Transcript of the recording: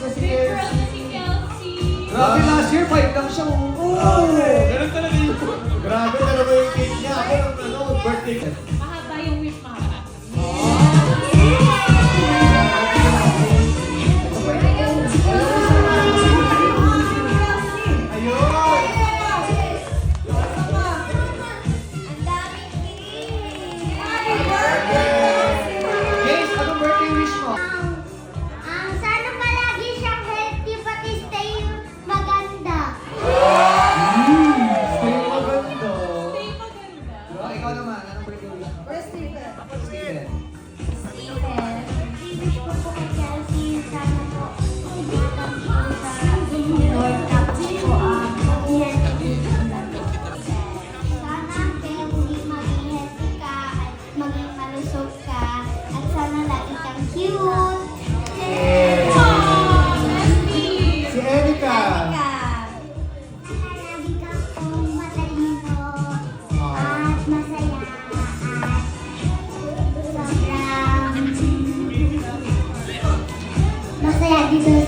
na si Big girl Kelsey. na si Kelsey. Grabe, last year 5 lang siya. Ganun talaga yun. Grabe talaga yung cake niya. Ako nung birthday. Mahaba yung whip, mahaba. Ayun! Ang daming cake! Guys, anong birthday wish mo? Sana palagi siyang healthy pati stay maganda. Stay maganda. Stay maganda. Ikaw naman, anong birthday wish mo? Steven. Steven, wish ko po kay Chelsea, sana po umabot po sa senior tapos po mag-healthy. Sana kaya maging healthy ka at maging malusog ka at sana lagi kang cute. Aww, bestie. Si Erika. Lagi kang matalino at masaya at sobrang masaya dito